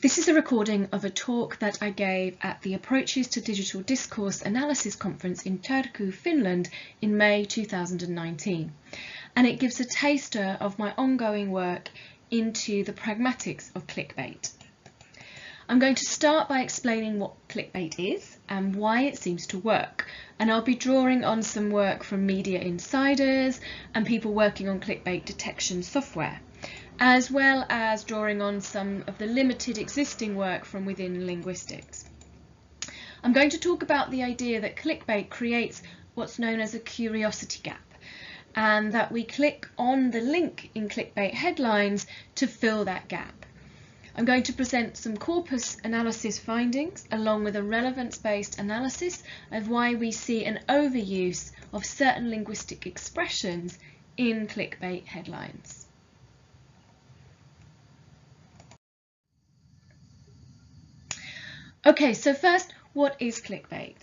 This is a recording of a talk that I gave at the Approaches to Digital Discourse Analysis conference in Turku, Finland in May 2019, and it gives a taster of my ongoing work into the pragmatics of clickbait. I'm going to start by explaining what clickbait is and why it seems to work, and I'll be drawing on some work from media insiders and people working on clickbait detection software, as well as drawing on some of the limited existing work from within linguistics. I'm going to talk about the idea that clickbait creates what's known as a curiosity gap, and that we click on the link in clickbait headlines to fill that gap. I'm going to present some corpus analysis findings along with a relevance-based analysis of why we see an overuse of certain linguistic expressions in clickbait headlines. Okay, so first, what is clickbait?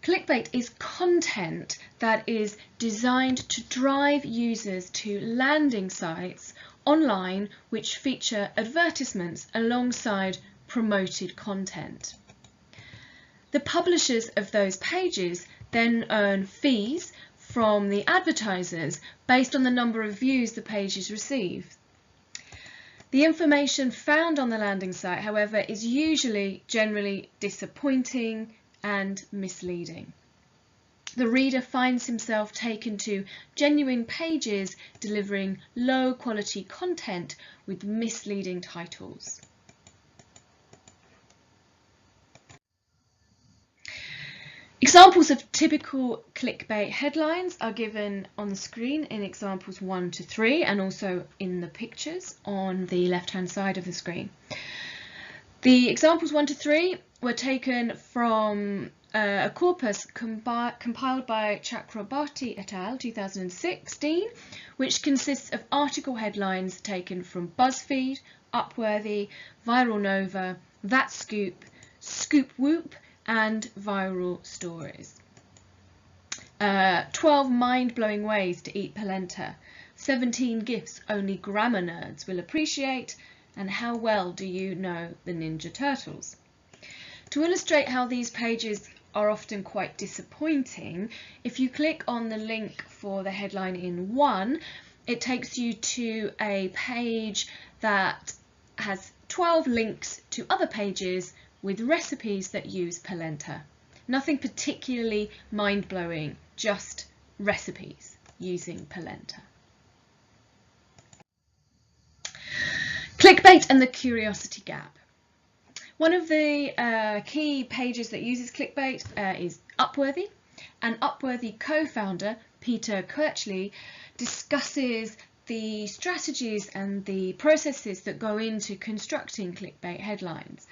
Clickbait is content that is designed to drive users to landing sites online which feature advertisements alongside promoted content. The publishers of those pages then earn fees from the advertisers based on the number of views the pages receive. The information found on the landing site, however, is usually generally disappointing and misleading. The reader finds himself taken to genuine pages delivering low quality content with misleading titles. Examples of typical clickbait headlines are given on the screen in examples 1 to 3 and also in the pictures on the left-hand side of the screen. The examples 1 to 3 were taken from a corpus compiled by Chakrabarti et al. 2016, which consists of article headlines taken from BuzzFeed, Upworthy, Viral Nova, That Scoop, Scoop Whoop, and Viral Stories. 12 mind-blowing ways to eat polenta, 17 gifts only grammar nerds will appreciate, and how well do you know the Ninja Turtles? To illustrate how these pages are often quite disappointing, if you click on the link for the headline in 1, it takes you to a page that has 12 links to other pages with recipes that use polenta. Nothing particularly mind-blowing, just recipes using polenta. Clickbait and the curiosity gap. One of the key pages that uses clickbait is Upworthy, and Upworthy co-founder Peter Kirchley discusses the strategies and the processes that go into constructing clickbait headlines.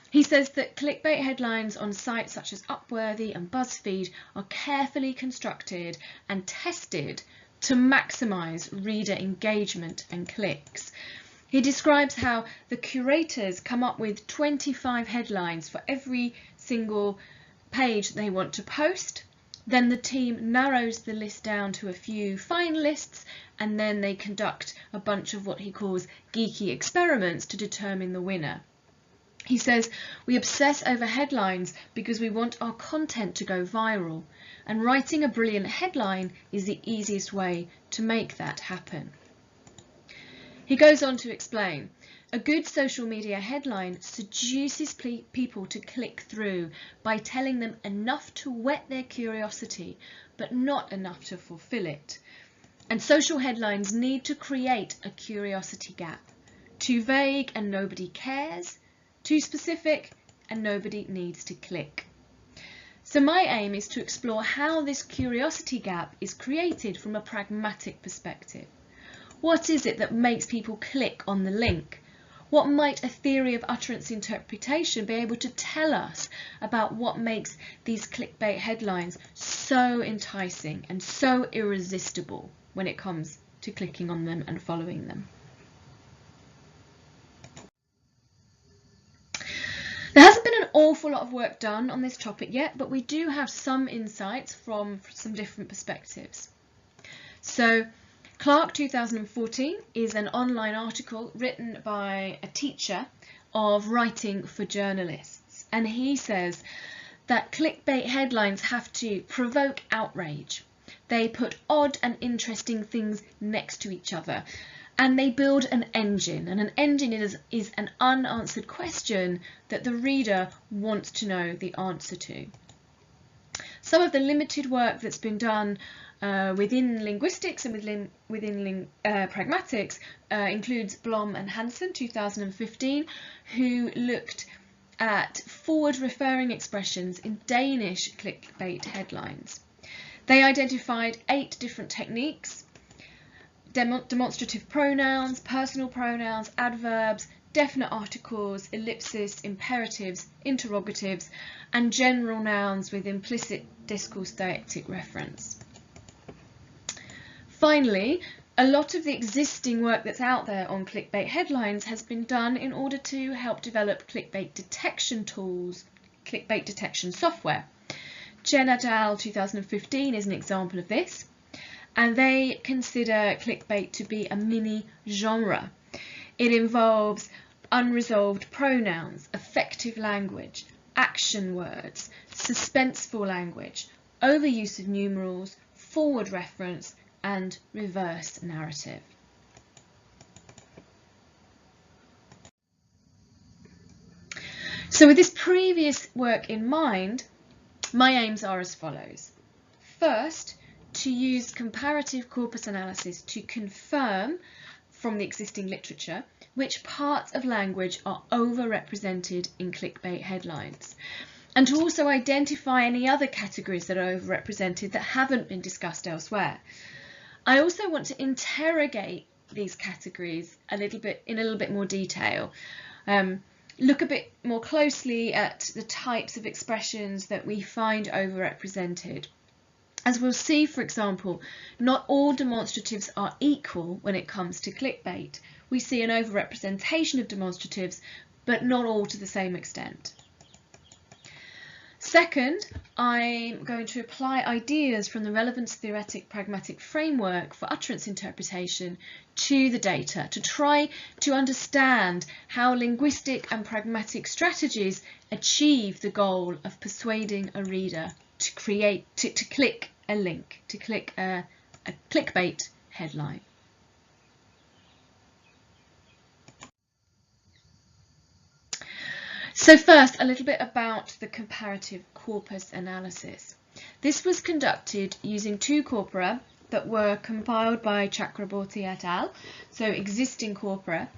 He says that clickbait headlines on sites such as Upworthy and BuzzFeed are carefully constructed and tested to maximise reader engagement and clicks. He describes how the curators come up with 25 headlines for every single page they want to post. Then the team narrows the list down to a few finalists, and then they conduct a bunch of what he calls geeky experiments to determine the winner. He says, we obsess over headlines because we want our content to go viral, and writing a brilliant headline is the easiest way to make that happen. He goes on to explain, a good social media headline seduces people to click through by telling them enough to whet their curiosity, but not enough to fulfill it. And social headlines need to create a curiosity gap. Too vague and nobody cares. Too specific and nobody needs to click. So my aim is to explore how this curiosity gap is created from a pragmatic perspective. What is it that makes people click on the link? What might a theory of utterance interpretation be able to tell us about what makes these clickbait headlines so enticing and so irresistible when it comes to clicking on them and following them? There hasn't been an awful lot of work done on this topic yet, but we do have some insights from some different perspectives. So Clark 2014 is an online article written by a teacher of writing for journalists, and he says that clickbait headlines have to provoke outrage. They put odd and interesting things next to each other, and they build an engine, and an engine is an unanswered question that the reader wants to know the answer to. Some of the limited work that's been done within linguistics and within pragmatics includes Blom and Hansen, 2015, who looked at forward-referring expressions in Danish clickbait headlines. They identified 8 different techniques: demonstrative pronouns, personal pronouns, adverbs, definite articles, ellipsis, imperatives, interrogatives, and general nouns with implicit discourse deictic reference. Finally, a lot of the existing work that's out there on clickbait headlines has been done in order to help develop clickbait detection tools, clickbait detection software. Jen et al. 2015 is an example of this, and they consider clickbait to be a mini genre. It involves unresolved pronouns, effective language, action words, suspenseful language, overuse of numerals, forward reference, and reverse narrative. So with this previous work in mind, my aims are as follows. First, to use comparative corpus analysis to confirm from the existing literature which parts of language are overrepresented in clickbait headlines, and to also identify any other categories that are overrepresented that haven't been discussed elsewhere. I also want to interrogate these categories in a little bit more detail. Look a bit more closely at the types of expressions that we find overrepresented. As we'll see, for example, not all demonstratives are equal when it comes to clickbait. We see an overrepresentation of demonstratives, but not all to the same extent. Second, I'm going to apply ideas from the relevance theoretic pragmatic framework for utterance interpretation to the data to try to understand how linguistic and pragmatic strategies achieve the goal of persuading a reader to click a link, to click a clickbait headline. So first, a little bit about the comparative corpus analysis. This was conducted using 2 corpora that were compiled by Chakraborty et al., so existing corpora,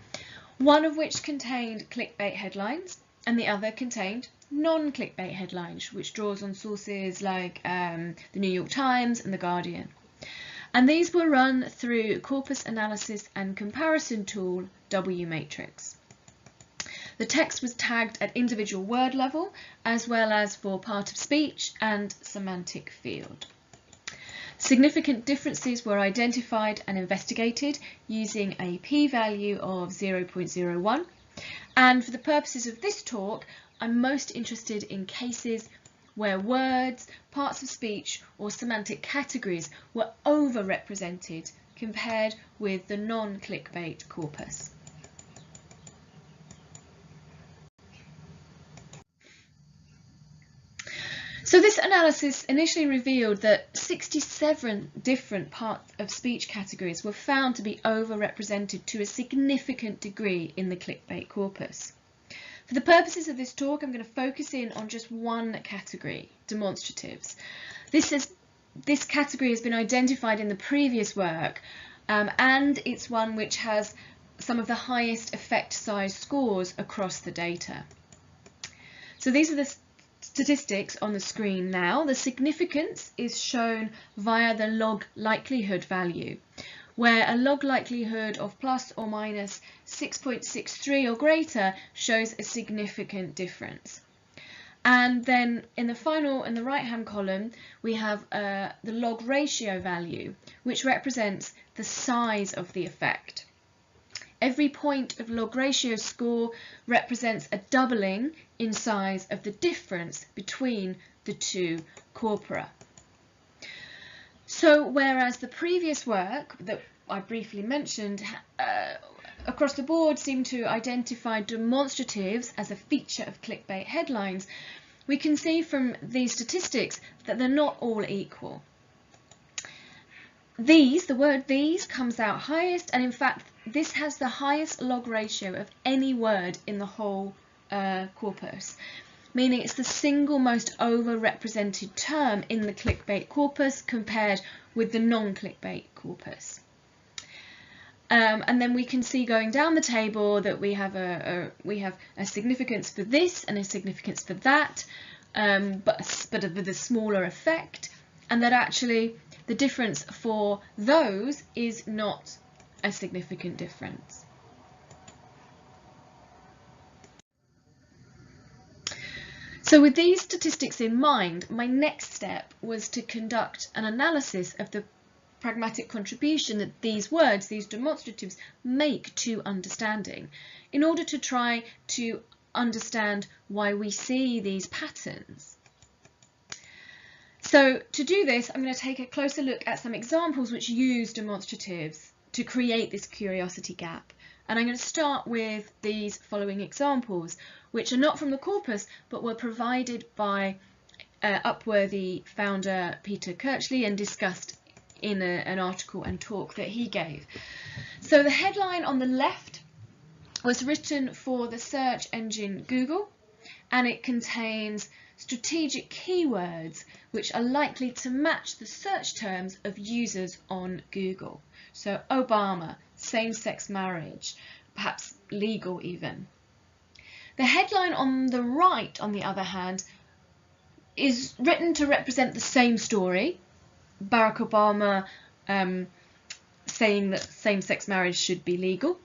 one of which contained clickbait headlines and the other contained non-clickbait headlines, which draws on sources like the New York Times and the Guardian. And these were run through corpus analysis and comparison tool W-matrix. The text was tagged at individual word level, as well as for part of speech and semantic field. Significant differences were identified and investigated using a p-value of 0.01. And for the purposes of this talk, I'm most interested in cases where words, parts of speech, or semantic categories were overrepresented compared with the non-clickbait corpus. So this analysis initially revealed that 67 different parts of speech categories were found to be overrepresented to a significant degree in the clickbait corpus. For the purposes of this talk, I'm going to focus in on just one category, demonstratives. This category has been identified in the previous work, and it's one which has some of the highest effect size scores across the data. So these are the statistics on the screen now. The significance is shown via the log likelihood value, where a log likelihood of plus or minus 6.63 or greater shows a significant difference. And then in the right-hand column, we have the log ratio value, which represents the size of the effect. Every point of log ratio score represents a doubling in size of the difference between the 2 corpora. So whereas the previous work that I briefly mentioned across the board seem to identify demonstratives as a feature of clickbait headlines, we can see from these statistics that they're not all equal. These, the word these, comes out highest, and in fact this has the highest log ratio of any word in the whole corpus, meaning it's the single most overrepresented term in the clickbait corpus compared with the non-clickbait corpus. And then we can see going down the table that we have a significance for this and a significance for that, but with a smaller effect, and that actually the difference for those is not a significant difference. So with these statistics in mind, my next step was to conduct an analysis of the pragmatic contribution that these words, these demonstratives, make to understanding, in order to try to understand why we see these patterns. So to do this, I'm going to take a closer look at some examples which use demonstratives to create this curiosity gap. And I'm going to start with these following examples, which are not from the corpus, but were provided by Upworthy founder Peter Kirchley and discussed in an article and talk that he gave. So the headline on the left was written for the search engine Google, and it contains strategic keywords which are likely to match the search terms of users on Google. So Obama, same-sex marriage, perhaps legal even. The headline on the right, on the other hand, is written to represent the same story. Barack Obama saying that same-sex marriage should be legal,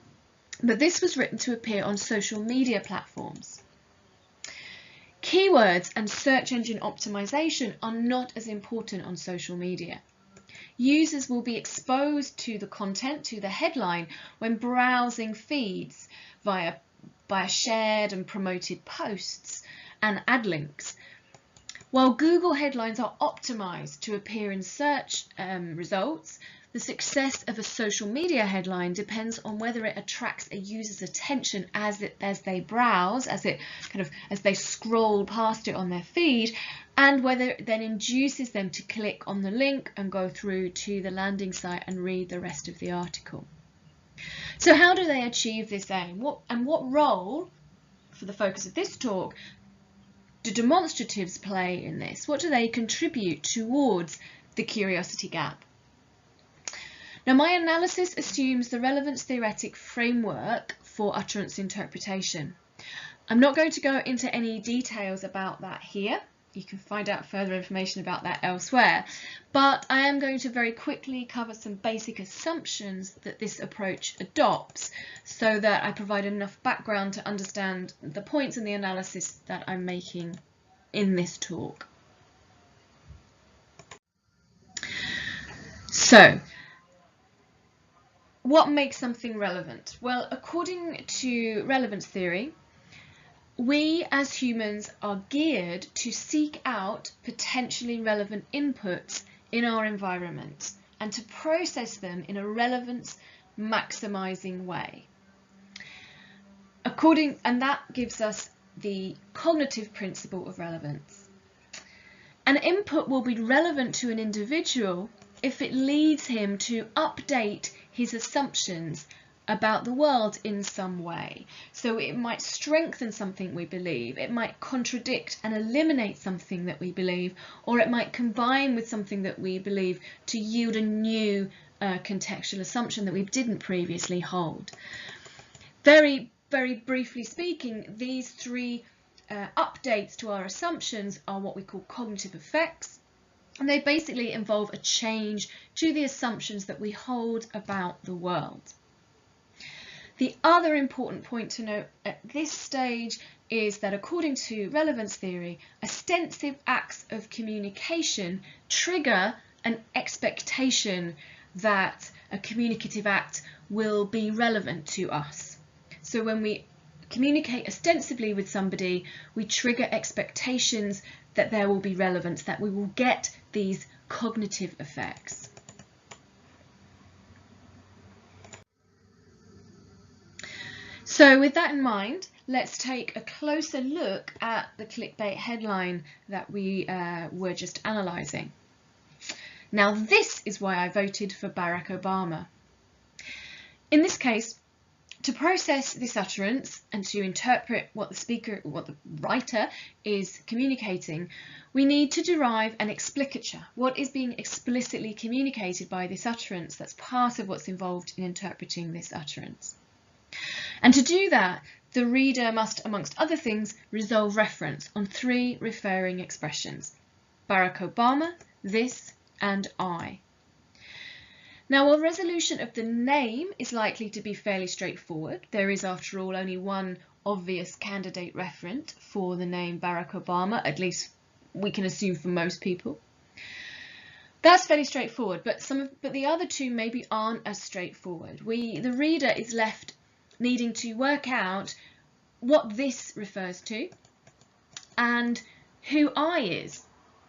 but this was written to appear on social media platforms. Keywords and search engine optimization are not as important on social media. Users will be exposed to the content, to the headline, when browsing feeds via shared and promoted posts and ad links. While Google headlines are optimized to appear in search results, the success of a social media headline depends on whether it attracts a user's attention as they browse, as they scroll past it on their feed, and whether it then induces them to click on the link and go through to the landing site and read the rest of the article. So how do they achieve this aim? What role, for the focus of this talk, do demonstratives play in this? What do they contribute towards the curiosity gap? Now, my analysis assumes the relevance theoretic framework for utterance interpretation. I'm not going to go into any details about that here. You can find out further information about that elsewhere, but I am going to very quickly cover some basic assumptions that this approach adopts so that I provide enough background to understand the points in the analysis that I'm making in this talk. So, what makes something relevant? Well, according to relevance theory, we as humans are geared to seek out potentially relevant inputs in our environment and to process them in a relevance maximizing way. And that gives us the cognitive principle of relevance. An input will be relevant to an individual if it leads him to update his assumptions about the world in some way. So it might strengthen something we believe, it might contradict and eliminate something that we believe, or it might combine with something that we believe to yield a new contextual assumption that we didn't previously hold. Very, very briefly speaking, these three updates to our assumptions are what we call cognitive effects, and they basically involve a change to the assumptions that we hold about the world. The other important point to note at this stage is that according to relevance theory, ostensive acts of communication trigger an expectation that a communicative act will be relevant to us. So when we communicate ostensibly with somebody, we trigger expectations that there will be relevance, that we will get these cognitive effects. So with that in mind, let's take a closer look at the clickbait headline that we were just analysing. Now this is why I voted for Barack Obama. In this case, to process this utterance and to interpret what the writer is communicating, we need to derive an explicature. What is being explicitly communicated by this utterance? That's part of what's involved in interpreting this utterance. And to do that, the reader must, amongst other things, resolve reference on 3 referring expressions: Barack Obama, this, and I. Now, while resolution of the name is likely to be fairly straightforward, there is, after all, only one obvious candidate referent for the name Barack Obama, at least we can assume for most people. That's fairly straightforward, but the other 2 maybe aren't as straightforward. The reader is left needing to work out what this refers to and who I is.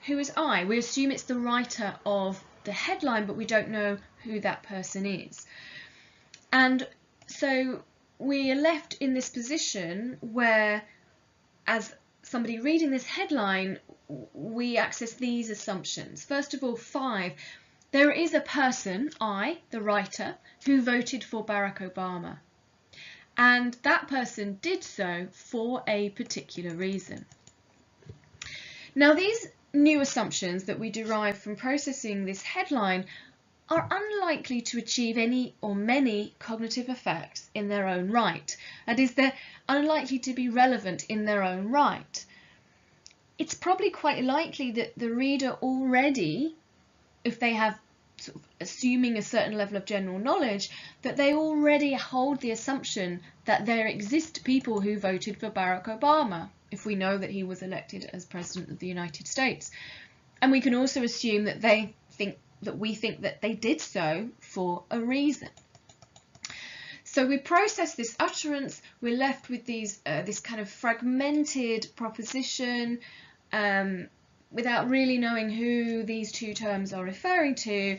Who is I? We assume it's the writer of the headline, but we don't know who that person is. And so we are left in this position where, as somebody reading this headline, we access these assumptions. First of all, 5. There is a person, I, the writer, who voted for Barack Obama. And that person did so for a particular reason. Now, these new assumptions that we derive from processing this headline are unlikely to achieve any or many cognitive effects in their own right. That is, they're unlikely to be relevant in their own right. It's probably quite likely that the reader already, if they have sort of assuming a certain level of general knowledge, that they already hold the assumption that there exist people who voted for Barack Obama, if we know that he was elected as President of the United States. And we can also assume that we think that they did so for a reason. So we process this utterance, we're left with these this kind of fragmented proposition without really knowing who these 2 terms are referring to,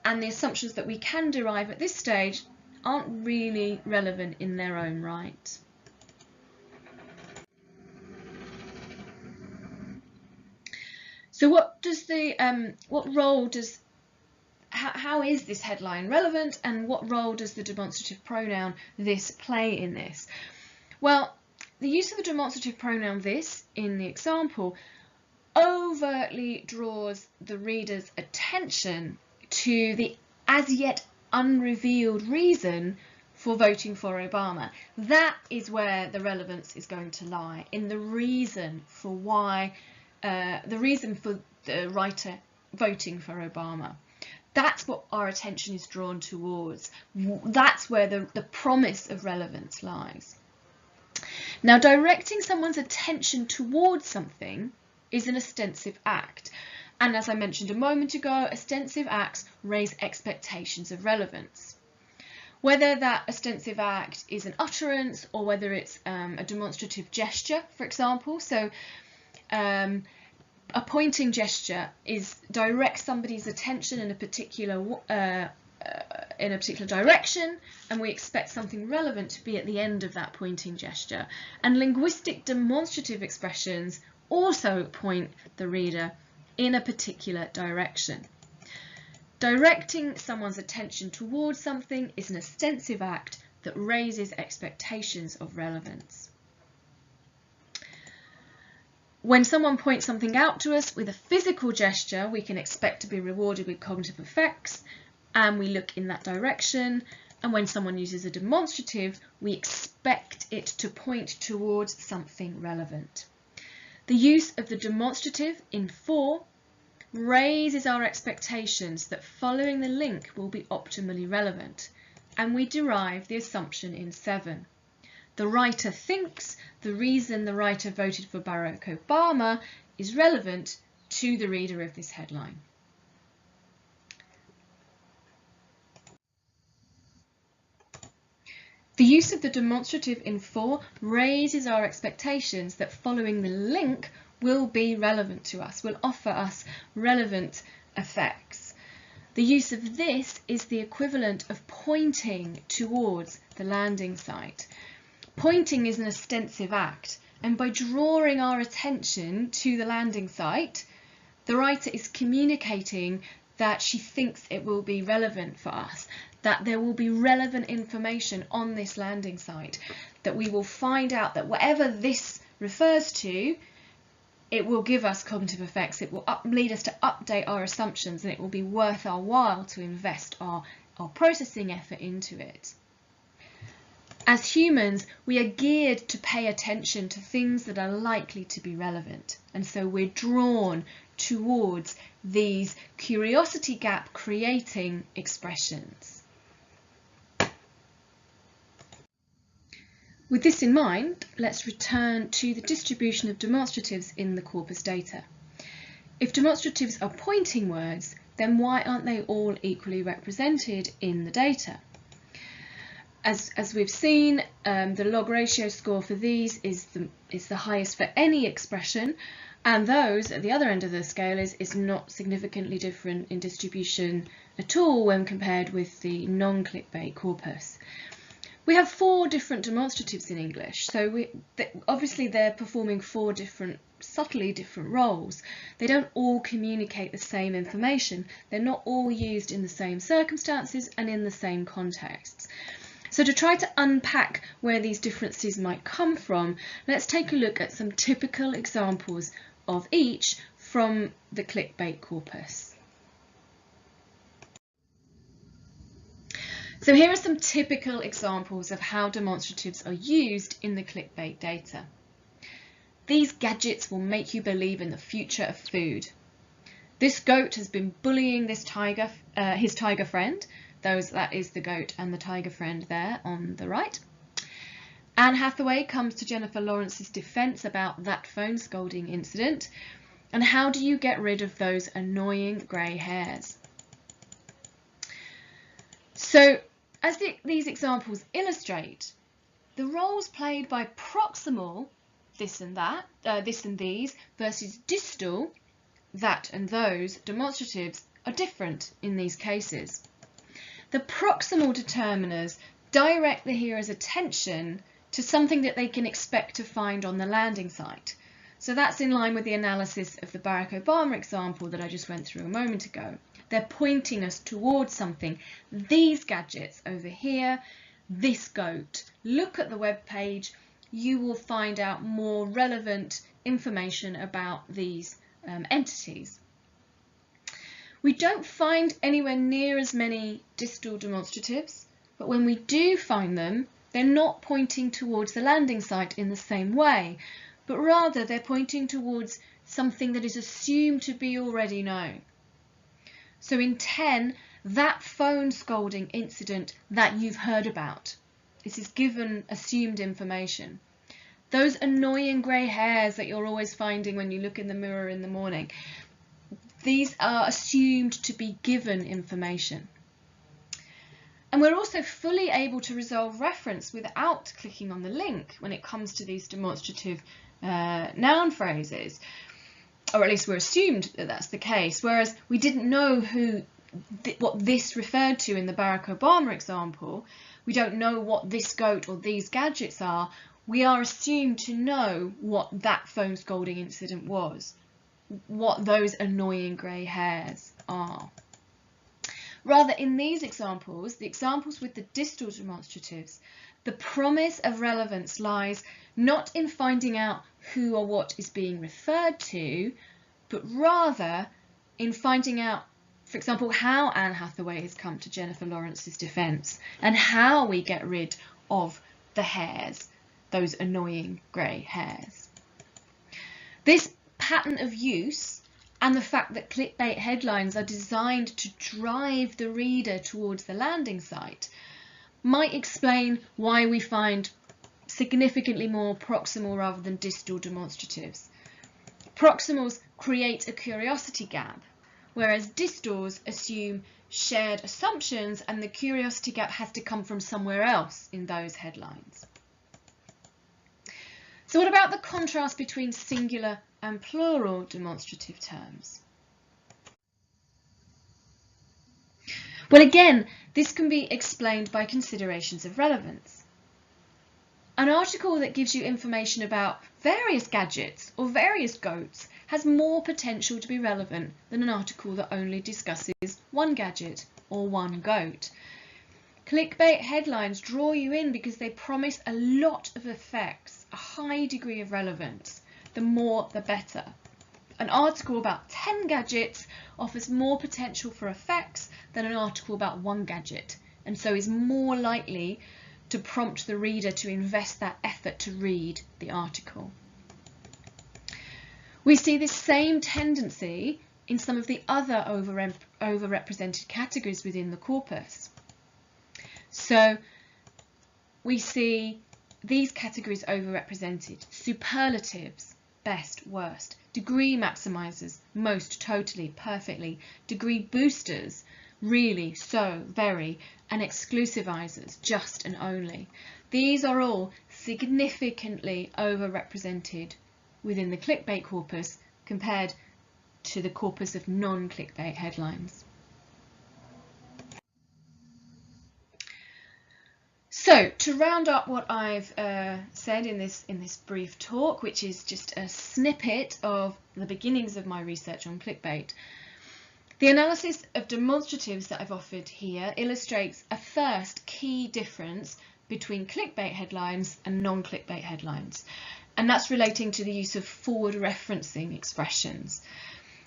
and the assumptions that we can derive at this stage aren't really relevant in their own right. So how is this headline relevant, and what role does the demonstrative pronoun this play in this? Well, the use of the demonstrative pronoun this in the example overtly draws the reader's attention to the as yet unrevealed reason for voting for Obama. That is where the relevance is going to lie, in the reason for why, the reason for the writer voting for Obama. That's what our attention is drawn towards. That's where the promise of relevance lies. Now, directing someone's attention towards something is an ostensive act. And as I mentioned a moment ago, ostensive acts raise expectations of relevance. Whether that ostensive act is an utterance or whether it's a demonstrative gesture, for example. So a pointing gesture directs somebody's attention in a particular direction, and we expect something relevant to be at the end of that pointing gesture. And linguistic demonstrative expressions also point the reader in a particular direction. Directing someone's attention towards something is an ostensive act that raises expectations of relevance. When someone points something out to us with a physical gesture, we can expect to be rewarded with cognitive effects, and we look in that direction. And when someone uses a demonstrative, we expect it to point towards something relevant. The use of the demonstrative in 4 raises our expectations that following the link will be optimally relevant, and we derive the assumption in 7. The writer thinks the reason the writer voted for Barack Obama is relevant to the reader of this headline. The use of the demonstrative in 4 raises our expectations that following the link will be relevant to us, will offer us relevant effects. The use of this is the equivalent of pointing towards the landing site. Pointing is an ostensive act, and by drawing our attention to the landing site, the writer is communicating that she thinks it will be relevant for us, that there will be relevant information on this landing site, that we will find out that whatever this refers to, it will give us cognitive effects, it will lead us to update our assumptions, and it will be worth our while to invest our processing effort into it. As humans, we are geared to pay attention to things that are likely to be relevant, and so we're drawn towards these curiosity gap creating expressions. With this in mind, let's return to the distribution of demonstratives in the corpus data. If demonstratives are pointing words, then why aren't they all equally represented in the data? As we've seen, the log ratio score for these is the highest for any expression, and those at the other end of the scale is not significantly different in distribution at all when compared with the non-clickbait corpus. We have 4 different demonstratives in English, so obviously they're performing 4 subtly different roles. They don't all communicate the same information. They're not all used in the same circumstances and in the same contexts. So to try to unpack where these differences might come from, let's take a look at some typical examples of each from the clickbait corpus. So here are some typical examples of how demonstratives are used in the clickbait data. These gadgets will make you believe in the future of food. This goat has been bullying this tiger, his tiger friend. That is the goat and the tiger friend there on the right. Anne Hathaway comes to Jennifer Lawrence's defence about that phone scolding incident. And how do you get rid of those annoying grey hairs? So, as these examples illustrate, the roles played by proximal, this and that, this and these, versus distal, that and those, demonstratives are different in these cases. The proximal determiners direct the hearer's attention to something that they can expect to find on the landing site. So that's in line with the analysis of the Barack Obama example that I just went through a moment ago. They're pointing us towards something. These gadgets over here, this goat. Look at the web page. You will find out more relevant information about these entities. We don't find anywhere near as many distal demonstratives, but when we do find them, they're not pointing towards the landing site in the same way, but rather they're pointing towards something that is assumed to be already known. So in 10, that phone scolding incident that you've heard about. This is given assumed information. Those annoying grey hairs that you're always finding when you look in the mirror in the morning. These are assumed to be given information. And we're also fully able to resolve reference without clicking on the link when it comes to these demonstrative noun phrases, or at least we're assumed that that's the case, whereas we didn't know what this referred to in the Barack Obama example. We don't know what this goat or these gadgets are. We are assumed to know what that phone scolding incident was, what those annoying grey hairs are. Rather, in these examples, the examples with the distal demonstratives, the promise of relevance lies not in finding out who or what is being referred to, but rather in finding out, for example, how Anne Hathaway has come to Jennifer Lawrence's defence and how we get rid of the hairs, those annoying grey hairs. This pattern of use and the fact that clickbait headlines are designed to drive the reader towards the landing site might explain why we find significantly more proximal rather than distal demonstratives. Proximals create a curiosity gap, whereas distals assume shared assumptions and the curiosity gap has to come from somewhere else in those headlines. So what about the contrast between singular and plural demonstrative terms? Well, again, this can be explained by considerations of relevance. An article that gives you information about various gadgets or various goats has more potential to be relevant than an article that only discusses one gadget or one goat. Clickbait headlines draw you in because they promise a lot of effects, a high degree of relevance. The more, the better. An article about 10 gadgets offers more potential for effects than an article about one gadget, and so is more likely to prompt the reader to invest that effort to read the article. We see this same tendency in some of the other overrepresented categories within the corpus. So we see these categories overrepresented: superlatives, best, worst; degree maximizers, most, totally, perfectly; degree boosters, really, so, very; and exclusivizers, just and only. These are all significantly overrepresented within the clickbait corpus compared to the corpus of non-clickbait headlines. So, to round up what I've said in this brief talk, which is just a snippet of the beginnings of my research on clickbait, the analysis of demonstratives that I've offered here illustrates a first key difference between clickbait headlines and non-clickbait headlines, and that's relating to the use of forward referencing expressions.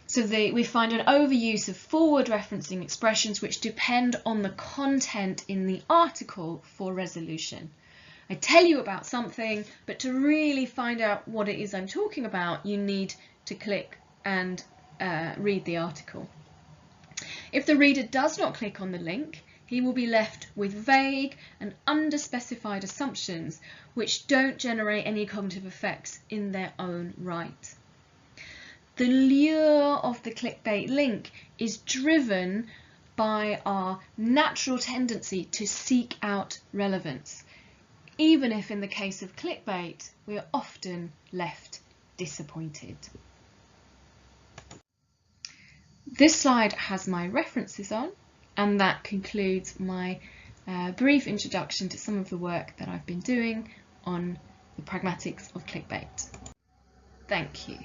So we find an overuse of forward referencing expressions which depend on the content in the article for resolution. I tell you about something, but to really find out what it is I'm talking about, you need to click and read the article. If the reader does not click on the link, he will be left with vague and underspecified assumptions which don't generate any cognitive effects in their own right. The lure of the clickbait link is driven by our natural tendency to seek out relevance, even if in the case of clickbait we are often left disappointed. This slide has my references on, and that concludes my brief introduction to some of the work that I've been doing on the pragmatics of clickbait. Thank you.